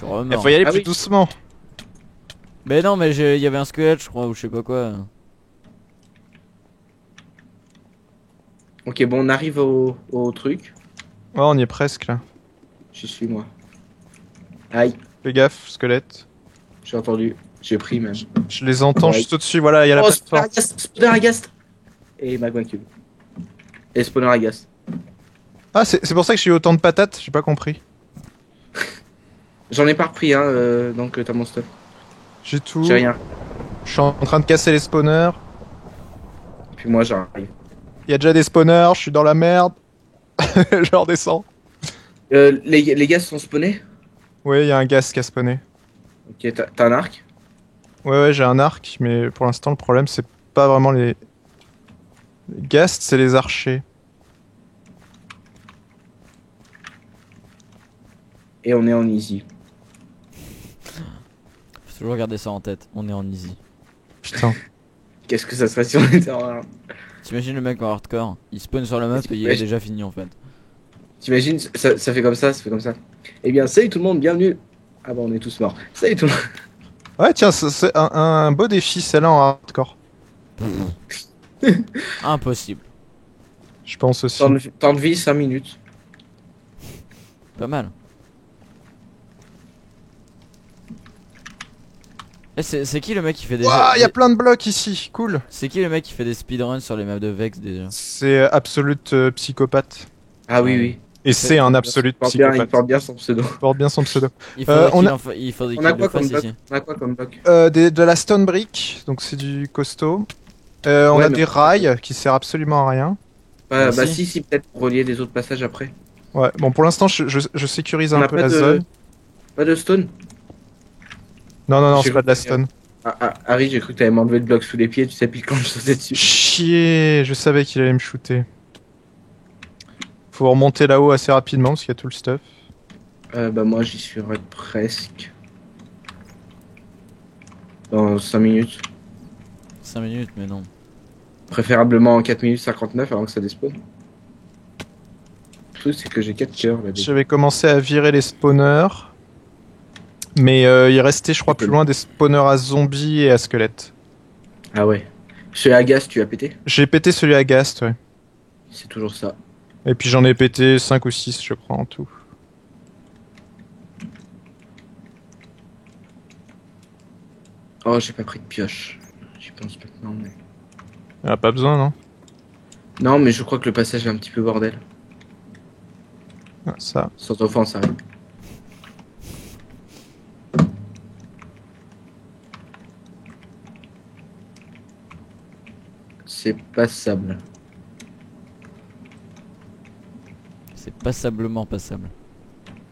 [SPEAKER 1] Il
[SPEAKER 3] remort.
[SPEAKER 1] faut y aller
[SPEAKER 2] Ah
[SPEAKER 1] plus
[SPEAKER 2] oui.
[SPEAKER 1] doucement.
[SPEAKER 3] Mais non, mais il y avait un squelette, je crois, ou je sais pas quoi.
[SPEAKER 2] Ok, bon, on arrive au truc.
[SPEAKER 1] Ouais, on y est presque là.
[SPEAKER 2] Je suis moi. Aïe,
[SPEAKER 1] Fais gaffe, squelette.
[SPEAKER 2] j'ai entendu. J'ai pris même.
[SPEAKER 1] Je les entends
[SPEAKER 2] Ouais.
[SPEAKER 1] juste au-dessus, voilà, il y a la
[SPEAKER 2] Oh,
[SPEAKER 1] plateforme.
[SPEAKER 2] Spawner Agast. Et Magma Cube. Et Spawner Agast.
[SPEAKER 1] Ah, c'est pour ça que j'ai eu autant de patates, j'ai pas compris.
[SPEAKER 2] J'en ai pas repris, hein, donc t'as mon stuff.
[SPEAKER 1] J'ai tout.
[SPEAKER 2] J'ai rien.
[SPEAKER 1] Je suis en train de casser les spawners.
[SPEAKER 2] Puis moi, j'arrive.
[SPEAKER 1] Il y a déjà des spawners, je suis dans la merde. Je redescends.
[SPEAKER 2] Les gars sont spawnés?
[SPEAKER 1] Ouais, il y a un gaz qui a spawné.
[SPEAKER 2] Ok, t'as un arc?
[SPEAKER 1] Ouais, j'ai un arc, mais pour l'instant, le problème, c'est pas vraiment les ghasts, c'est les archers.
[SPEAKER 2] Et on est en easy.
[SPEAKER 3] Faut toujours garder ça en tête. On est en easy.
[SPEAKER 1] Putain.
[SPEAKER 2] Qu'est-ce que ça serait si on était en hard?
[SPEAKER 3] T'imagines le mec en hardcore, il spawn sur la map et il est déjà fini en fait.
[SPEAKER 2] T'imagines, ça fait comme ça, ça fait comme ça. Eh bien, salut tout le monde, bienvenue. Ah bah, on est tous morts. Salut tout le monde.
[SPEAKER 1] Ouais, tiens, c'est un beau défi, celle-là en hardcore.
[SPEAKER 3] Impossible.
[SPEAKER 1] Je pense aussi.
[SPEAKER 2] Temps de vie, 5 minutes.
[SPEAKER 3] Pas mal. Eh, c'est qui le mec qui fait des...
[SPEAKER 1] Ouah, il y a plein de blocs ici, cool.
[SPEAKER 3] C'est qui le mec qui fait des speedruns sur les maps de Vex déjà?
[SPEAKER 1] C'est Absolute Psychopathe.
[SPEAKER 2] Ah oui, oui.
[SPEAKER 1] Et c'est un Absolute
[SPEAKER 2] Il
[SPEAKER 1] Psychopathe.
[SPEAKER 2] porte bien son pseudo.
[SPEAKER 1] Il porte bien son pseudo.
[SPEAKER 3] Il faudrait
[SPEAKER 1] on
[SPEAKER 3] qu'il
[SPEAKER 1] a-
[SPEAKER 3] en fa- il faudrait
[SPEAKER 2] On
[SPEAKER 3] qu'il
[SPEAKER 2] a
[SPEAKER 3] le
[SPEAKER 2] quoi comme
[SPEAKER 3] fasse
[SPEAKER 2] bloc?
[SPEAKER 3] ici.
[SPEAKER 2] On a quoi comme bloc?
[SPEAKER 1] De la stone brick, donc c'est du costaud. On
[SPEAKER 2] Ouais,
[SPEAKER 1] a
[SPEAKER 2] mais-
[SPEAKER 1] des rails qui servent absolument à rien.
[SPEAKER 2] Bah
[SPEAKER 3] si.
[SPEAKER 2] si, peut-être pour relier des autres passages après.
[SPEAKER 1] Ouais, bon pour l'instant je sécurise
[SPEAKER 2] On
[SPEAKER 1] un
[SPEAKER 2] a
[SPEAKER 1] peu
[SPEAKER 2] pas
[SPEAKER 1] la
[SPEAKER 2] de...
[SPEAKER 1] zone.
[SPEAKER 2] Pas de stone?
[SPEAKER 1] Non, non, non,
[SPEAKER 2] J'ai
[SPEAKER 1] c'est pas de la
[SPEAKER 2] cru que-
[SPEAKER 1] stone.
[SPEAKER 2] Harry, j'ai cru que t'allais m'enlever le bloc sous les pieds, tu sais, puis quand je sautais dessus.
[SPEAKER 1] Chier, je savais qu'il allait me shooter. Faut remonter là-haut assez rapidement parce qu'il y a tout le stuff.
[SPEAKER 2] Bah moi j'y serai presque. Dans 5 minutes.
[SPEAKER 3] 5 minutes, mais non.
[SPEAKER 2] Préférablement en 4 minutes 59 avant que ça despawn. Le truc c'est que j'ai 4 cœurs là.
[SPEAKER 1] J'avais commencé à virer les spawners. Mais il restait, je crois, plus loin des spawners à zombies et à squelettes.
[SPEAKER 2] Ah ouais. Chez Agas, tu as pété?
[SPEAKER 1] J'ai pété celui à Ghast, ouais.
[SPEAKER 2] C'est toujours ça.
[SPEAKER 1] Et puis j'en ai pété 5 ou 6, je crois, en tout.
[SPEAKER 2] Oh, j'ai pas pris de pioche. J'y pense maintenant, mais...
[SPEAKER 1] Ah, pas besoin, non?
[SPEAKER 2] Non, mais je crois que le passage est un petit peu bordel.
[SPEAKER 1] Ah, ça.
[SPEAKER 2] Sans offense, ça arrive. C'est passable.
[SPEAKER 3] C'est passablement passable.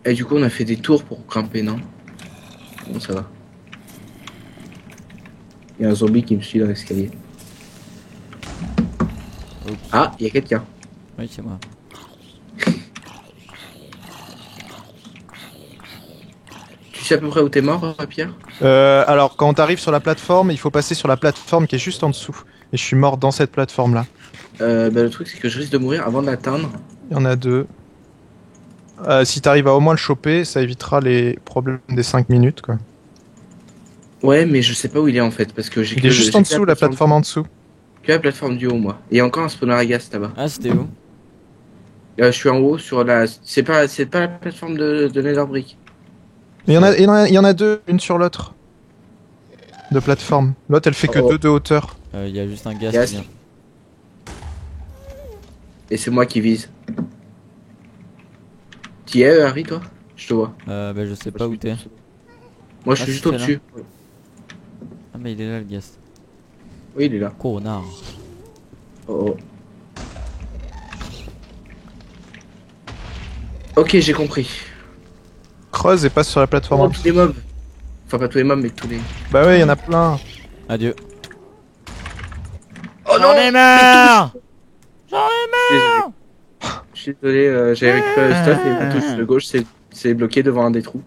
[SPEAKER 2] Et du coup, on a fait des tours pour grimper, non? Bon, ça va. Il y a un zombie qui me suit dans l'escalier.
[SPEAKER 3] Oups.
[SPEAKER 2] Ah, il y a quelqu'un.
[SPEAKER 3] Oui, c'est moi.
[SPEAKER 2] Tu sais à peu près où t'es mort, Pierre?
[SPEAKER 1] Alors, quand t'arrives sur la plateforme, il faut passer sur la plateforme qui est juste en dessous. Et je suis mort dans cette plateforme-là.
[SPEAKER 2] Bah, le truc, c'est que je risque de mourir avant de l'atteindre.
[SPEAKER 1] Il y en a deux. Si t'arrives à au moins le choper, ça évitera les problèmes des 5 minutes, quoi.
[SPEAKER 2] Ouais, mais je sais pas où il est en fait, parce que j'ai
[SPEAKER 1] Il est juste en dessous, la plateforme en dessous.
[SPEAKER 2] Que la plateforme du haut, moi. Et il y a encore un spawner à gaz là-bas.
[SPEAKER 3] Ah, c'était où?
[SPEAKER 2] Je suis en haut sur la. C'est pas la plateforme de Netherbrick.
[SPEAKER 1] Mais il y en a deux, une sur l'autre. De plateforme. L'autre, elle fait que
[SPEAKER 2] Oh.
[SPEAKER 1] 2 de hauteur.
[SPEAKER 3] Il y a juste un gaz
[SPEAKER 2] Gaz.
[SPEAKER 3] qui vient.
[SPEAKER 2] Et c'est moi qui vise. T'y es, Harry, toi? Je te vois.
[SPEAKER 3] Bah, je sais pas où t'es.
[SPEAKER 2] Moi, je
[SPEAKER 3] Ah,
[SPEAKER 2] suis juste
[SPEAKER 3] c'est
[SPEAKER 2] au-dessus.
[SPEAKER 3] Ah, mais il est là, le gaz.
[SPEAKER 2] Oui, il est là.
[SPEAKER 3] Connard.
[SPEAKER 2] Oh, oh. Ok, j'ai compris.
[SPEAKER 1] Creuse et passe sur la plateforme en
[SPEAKER 2] Oh,
[SPEAKER 1] dessous.
[SPEAKER 2] tous les mobs. Enfin, pas tous les mobs, mais tous les.
[SPEAKER 1] Bah ouais, il y en a plein.
[SPEAKER 3] Adieu.
[SPEAKER 2] Oh
[SPEAKER 3] J'en ai marre.
[SPEAKER 2] Désolé. Je suis désolé, j'ai récupéré le stuff et ma touche de gauche c'est bloqué devant un des trous.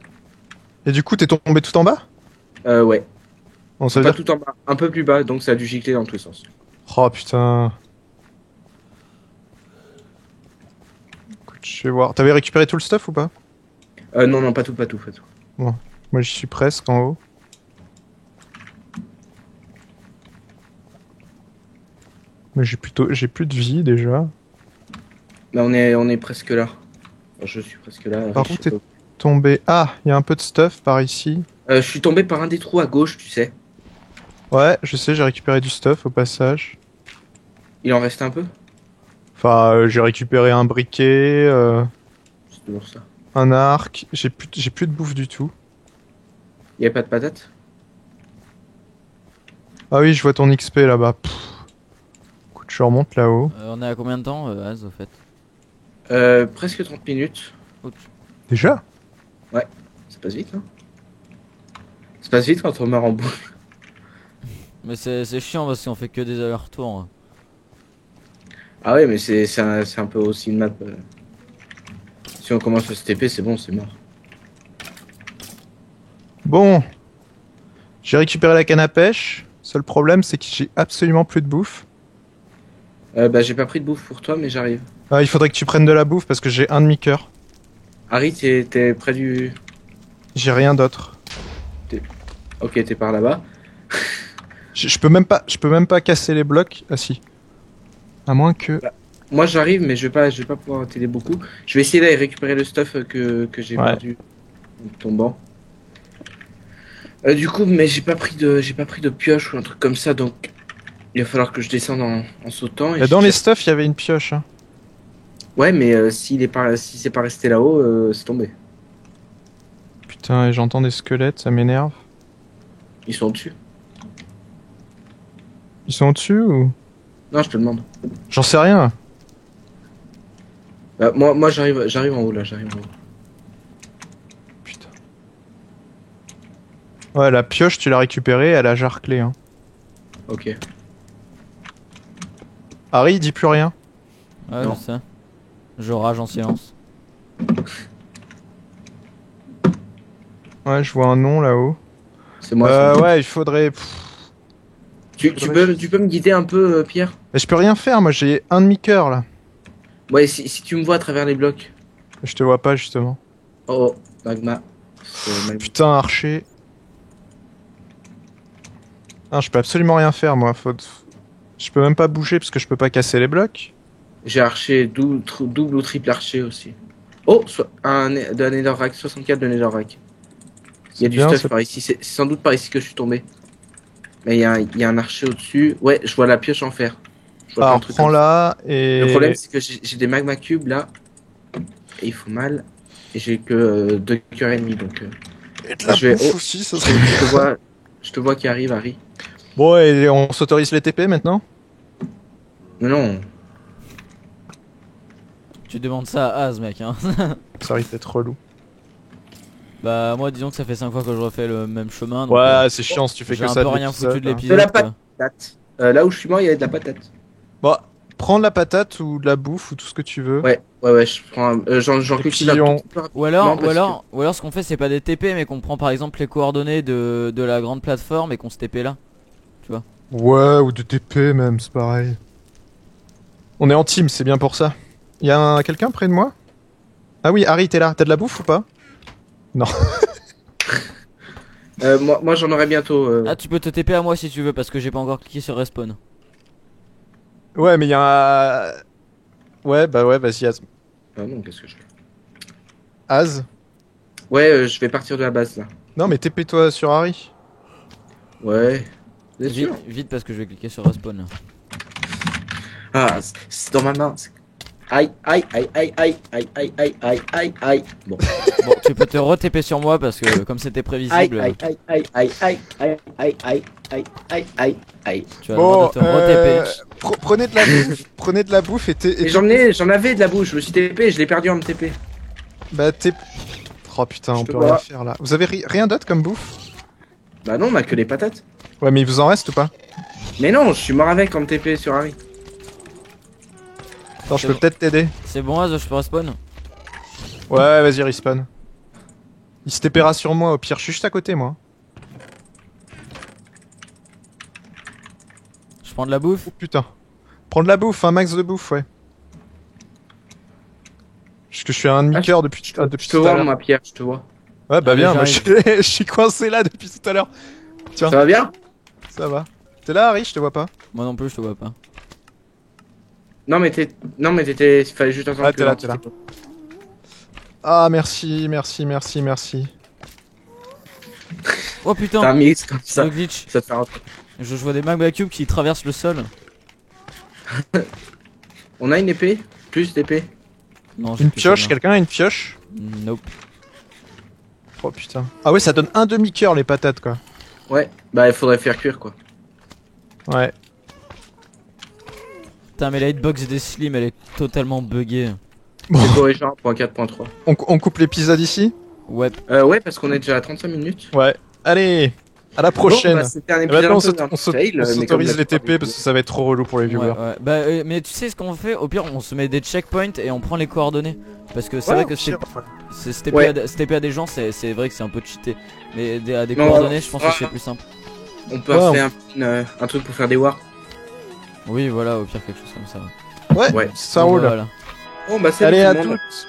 [SPEAKER 1] Et du coup, t'es tombé tout en bas?
[SPEAKER 2] Ouais.
[SPEAKER 1] Bon, ça veut
[SPEAKER 2] Pas
[SPEAKER 1] dire...
[SPEAKER 2] tout en bas, un peu plus bas, donc ça a dû gicler dans tous les sens.
[SPEAKER 1] Oh putain. Écoute, je vais voir. T'avais récupéré tout le stuff ou pas?
[SPEAKER 2] Non, pas tout.
[SPEAKER 1] Moi, j'y suis presque en haut. Mais j'ai plus de vie déjà.
[SPEAKER 2] Là, on est presque là. Enfin, je suis presque là.
[SPEAKER 1] Par
[SPEAKER 2] Je
[SPEAKER 1] où
[SPEAKER 2] sais
[SPEAKER 1] t'es
[SPEAKER 2] pas.
[SPEAKER 1] tombé? Ah, il y a un peu de stuff par ici.
[SPEAKER 2] Je suis tombé par un des trous à gauche, tu sais.
[SPEAKER 1] Ouais, je sais, j'ai récupéré du stuff au passage.
[SPEAKER 2] Il en reste un peu?
[SPEAKER 1] Enfin, j'ai récupéré un briquet,
[SPEAKER 2] C'est toujours ça.
[SPEAKER 1] un arc. J'ai plus de bouffe du tout.
[SPEAKER 2] Il y a pas de patates?
[SPEAKER 1] Ah oui, je vois ton XP là-bas. Pff. Écoute, je remonte là-haut.
[SPEAKER 3] On est à combien de temps, Az, au fait?
[SPEAKER 2] Presque 30 minutes.
[SPEAKER 1] Déjà?
[SPEAKER 2] Ça passe vite, hein? Ça passe vite quand on meurt en boucle.
[SPEAKER 3] Mais c'est chiant parce qu'on fait que des allers-retours. Hein.
[SPEAKER 2] Ah ouais, mais c'est un peu aussi une map. Si on commence à se TP, c'est bon, c'est mort.
[SPEAKER 1] Bon. J'ai récupéré la canne à pêche. Seul problème, c'est que j'ai absolument plus de bouffe.
[SPEAKER 2] Bah, j'ai pas pris de bouffe pour toi, mais j'arrive.
[SPEAKER 1] Ah, il faudrait que tu prennes de la bouffe parce que j'ai un demi-cœur.
[SPEAKER 2] Harry, t'es près du.
[SPEAKER 1] J'ai rien d'autre.
[SPEAKER 2] Ok, t'es par là-bas.
[SPEAKER 1] Je peux même pas casser les blocs. Ah si. À moins que...
[SPEAKER 2] Moi, j'arrive, mais je vais pas pouvoir t'aider beaucoup. Je vais essayer d'aller récupérer le stuff que j'ai
[SPEAKER 1] Ouais.
[SPEAKER 2] perdu en tombant. Du coup, mais j'ai pas pris de pioche ou un truc comme ça, donc il va falloir que je descende en sautant. Et
[SPEAKER 1] Et dans
[SPEAKER 2] je-
[SPEAKER 1] les stuffs, il y avait une pioche. Hein.
[SPEAKER 2] Ouais, mais si c'est pas resté là-haut, c'est tombé.
[SPEAKER 1] Putain, et j'entends des squelettes, ça m'énerve.
[SPEAKER 2] Ils sont dessus.
[SPEAKER 1] Ils sont au-dessus ou...
[SPEAKER 2] Non, je te demande.
[SPEAKER 1] J'en sais rien.
[SPEAKER 2] Moi, j'arrive en haut là, j'arrive en haut.
[SPEAKER 1] Putain. Ouais, la pioche, tu l'as récupérée, elle a jarclé. Hein.
[SPEAKER 2] Ok.
[SPEAKER 1] Harry, il dit plus rien.
[SPEAKER 3] Ouais,
[SPEAKER 2] Non.
[SPEAKER 3] je sais. Je rage en silence.
[SPEAKER 1] Ouais, je vois un nom là-haut.
[SPEAKER 2] C'est moi. c'est moi.
[SPEAKER 1] Ouais, il faudrait... Pff.
[SPEAKER 2] Tu peux me guider un peu, Pierre?
[SPEAKER 1] Mais je peux rien faire, moi j'ai un demi-cœur là.
[SPEAKER 2] Ouais, si tu me vois à travers les blocs.
[SPEAKER 1] Je te vois pas justement.
[SPEAKER 2] Oh, magma. C'est magma.
[SPEAKER 1] Putain, archer. Ah, je peux absolument rien faire moi. Je peux même pas bouger parce que je peux pas casser les blocs.
[SPEAKER 2] J'ai arché double ou triple archer aussi. Oh, de Netherrack, 64 de Netherrack. Il y a du
[SPEAKER 1] bien,
[SPEAKER 2] stuff
[SPEAKER 1] ça.
[SPEAKER 2] par ici, c'est sans doute par ici que je suis tombé. Mais il y a un archer au-dessus. Ouais, je vois la pioche en fer. Je vois plein
[SPEAKER 1] Alors
[SPEAKER 2] de trucs comme ça.
[SPEAKER 1] prends-la et...
[SPEAKER 2] Le problème, c'est que j'ai des magma cubes là. Et il faut mal. Et j'ai que 2 cœurs et demi. Donc,
[SPEAKER 1] Et de la
[SPEAKER 2] je vais-
[SPEAKER 1] bouffe
[SPEAKER 2] oh.
[SPEAKER 1] aussi, ça serait...
[SPEAKER 2] je te vois qui arrive, Harry.
[SPEAKER 1] Bon, et on s'autorise les TP maintenant?
[SPEAKER 2] Mais non.
[SPEAKER 3] Tu demandes ça à Az, mec, hein.
[SPEAKER 1] Ça risque d'être relou.
[SPEAKER 3] Bah, moi, disons que ça fait 5 fois que je refais le même chemin. Donc,
[SPEAKER 1] Ouais, c'est chiant si tu fais
[SPEAKER 3] j'ai
[SPEAKER 1] que
[SPEAKER 3] un
[SPEAKER 1] ça.
[SPEAKER 3] peu
[SPEAKER 1] de
[SPEAKER 3] rien
[SPEAKER 1] l'épisode,
[SPEAKER 3] foutu de
[SPEAKER 1] hein.
[SPEAKER 2] De
[SPEAKER 3] l'épisode.
[SPEAKER 2] la
[SPEAKER 3] quoi.
[SPEAKER 2] patate. Là où je suis mort, il y avait de la patate.
[SPEAKER 1] Bon, prends de la patate ou de la bouffe ou tout ce que tu veux.
[SPEAKER 2] Ouais, je prends. J'en
[SPEAKER 1] Et
[SPEAKER 2] cultive
[SPEAKER 1] puis
[SPEAKER 2] un
[SPEAKER 1] on-
[SPEAKER 2] tout petit peu
[SPEAKER 3] Ou alors,
[SPEAKER 2] rapidement, parce
[SPEAKER 3] ou alors, ce qu'on fait, c'est pas des TP, mais qu'on prend par exemple les coordonnées de la grande plateforme et qu'on se TP là.
[SPEAKER 1] Ouais, ou de TP même, c'est pareil. On est en team, c'est bien pour ça. Quelqu'un près de moi? Ah oui, Harry, t'es là. T'as de la bouffe ou pas?
[SPEAKER 2] que- moi j'en aurai bientôt.
[SPEAKER 3] Ah, tu peux te TP à moi si tu veux, parce que j'ai pas encore cliqué sur respawn.
[SPEAKER 1] Ouais, mais il y a un... Ouais, bah ouais, vas-y, Az.
[SPEAKER 2] Ah non, qu'est-ce que je fais?
[SPEAKER 1] Az.
[SPEAKER 2] Ouais, je vais partir de la base là.
[SPEAKER 1] Non, mais TP-toi sur Harry.
[SPEAKER 2] Ouais. Bien
[SPEAKER 3] Vite,
[SPEAKER 2] sûr.
[SPEAKER 3] vite, parce que je vais cliquer sur respawn là.
[SPEAKER 2] Ah, c'est dans ma main. Aïe, aïe, aïe, aïe, aïe, aïe, aïe, aïe, aïe, aïe, aïe. Bon.
[SPEAKER 3] Bon, tu peux te re-TP sur moi parce que comme c'était
[SPEAKER 2] Aïe,
[SPEAKER 3] prévisible,
[SPEAKER 2] aïe, aïe, aïe, aïe, aïe, aïe, aïe, aïe, aïe, aïe, aïe, aïe.
[SPEAKER 3] tu as le droit
[SPEAKER 1] Bon,
[SPEAKER 3] de te re-TP.
[SPEAKER 1] prenez de la bouffe. Prenez de la bouffe et
[SPEAKER 2] Et j'en avais de la bouche, je me suis TP, je l'ai perdu en me TP.
[SPEAKER 1] Bah t'es... Oh putain,
[SPEAKER 2] Je
[SPEAKER 1] on
[SPEAKER 2] te
[SPEAKER 1] peut
[SPEAKER 2] vois.
[SPEAKER 1] rien faire là. Vous avez rien d'autre comme bouffe?
[SPEAKER 2] Bah non, on a que les patates.
[SPEAKER 1] Ouais, mais il vous en reste ou pas?
[SPEAKER 2] Mais non, je suis mort avec en me TP sur Harry.
[SPEAKER 1] Attends, je
[SPEAKER 3] C'est
[SPEAKER 1] peux
[SPEAKER 3] bon.
[SPEAKER 1] peut-être t'aider.
[SPEAKER 3] C'est bon, Az, je peux respawn.
[SPEAKER 1] Ouais, vas-y, respawn. Il se TPera sur moi au pire, je suis juste à côté moi.
[SPEAKER 3] Je prends de la bouffe.
[SPEAKER 1] Oh putain. Prends de la bouffe, un max de bouffe, ouais. Parce que je suis à un demi-cœur depuis
[SPEAKER 2] Je
[SPEAKER 1] depuis
[SPEAKER 2] te
[SPEAKER 1] tout à
[SPEAKER 2] vois,
[SPEAKER 1] l'heure.
[SPEAKER 2] moi, Pierre, je te vois.
[SPEAKER 1] Ouais, bah
[SPEAKER 3] Allez,
[SPEAKER 1] bien, moi je
[SPEAKER 3] j'arrive.
[SPEAKER 1] suis... je suis coincé là depuis tout à l'heure. Tiens,
[SPEAKER 2] Ça va bien?
[SPEAKER 1] ça va. T'es là, Harry? Je te vois pas.
[SPEAKER 3] Moi non plus, je te vois pas.
[SPEAKER 2] Non, mais t'étais. Il fallait juste attendre
[SPEAKER 1] Ah,
[SPEAKER 2] que
[SPEAKER 1] t'es là,
[SPEAKER 2] l'entité-
[SPEAKER 1] t'es là. Ah, merci, merci, merci, merci.
[SPEAKER 3] Oh
[SPEAKER 2] T'as
[SPEAKER 3] putain,
[SPEAKER 2] un mix comme ça.
[SPEAKER 3] le glitch.
[SPEAKER 2] Ça te fait rentrer.
[SPEAKER 3] Je vois des magma cubes qui traversent le sol.
[SPEAKER 2] On a une épée? Plus d'épée?
[SPEAKER 3] Non, j'ai
[SPEAKER 1] Une
[SPEAKER 3] plus
[SPEAKER 1] pioche,
[SPEAKER 3] celle-là.
[SPEAKER 1] quelqu'un a une pioche?
[SPEAKER 3] Nope.
[SPEAKER 1] Oh putain. Ah ouais, ça donne un demi-cœur les patates quoi.
[SPEAKER 2] Ouais, bah il faudrait faire cuire quoi.
[SPEAKER 1] Ouais.
[SPEAKER 3] Putain, mais la hitbox des slims, elle est totalement buggée.
[SPEAKER 1] Bon,
[SPEAKER 2] C'est corrigeant, point 4.3.
[SPEAKER 1] on coupe l'épisode ici?
[SPEAKER 3] Ouais.
[SPEAKER 2] Ouais, parce qu'on est déjà à 35 minutes.
[SPEAKER 1] Ouais. Allez, à la prochaine.
[SPEAKER 2] Bon, bah, c'était un
[SPEAKER 1] Et
[SPEAKER 2] épisode
[SPEAKER 1] maintenant,
[SPEAKER 2] un peu
[SPEAKER 1] on
[SPEAKER 2] fail, mais comme
[SPEAKER 1] s'autorise
[SPEAKER 2] la
[SPEAKER 1] les
[SPEAKER 2] plupart
[SPEAKER 1] TP
[SPEAKER 2] des
[SPEAKER 1] parce que ça va être trop relou pour les
[SPEAKER 3] Ouais,
[SPEAKER 1] viewers.
[SPEAKER 3] ouais. Bah, mais tu sais ce qu'on fait? Au pire, on se met des checkpoints et on prend les coordonnées. Parce que c'est vrai que c'est TP
[SPEAKER 2] Ouais.
[SPEAKER 3] à, se TP à des gens, c'est vrai que c'est un peu cheaté. Mais à des
[SPEAKER 2] Non,
[SPEAKER 3] coordonnées, je pense que
[SPEAKER 2] ouais.
[SPEAKER 3] c'est plus simple.
[SPEAKER 2] On peut
[SPEAKER 1] Ouais,
[SPEAKER 2] faire un truc pour faire des wars.
[SPEAKER 3] Oui, voilà, au pire, quelque chose comme ça.
[SPEAKER 1] Ouais,
[SPEAKER 2] Ouais.
[SPEAKER 1] ça
[SPEAKER 3] Bon,
[SPEAKER 1] roule.
[SPEAKER 3] bah, voilà.
[SPEAKER 2] Bon bah c'est
[SPEAKER 1] Allez, à
[SPEAKER 2] tout le monde.
[SPEAKER 1] toutes.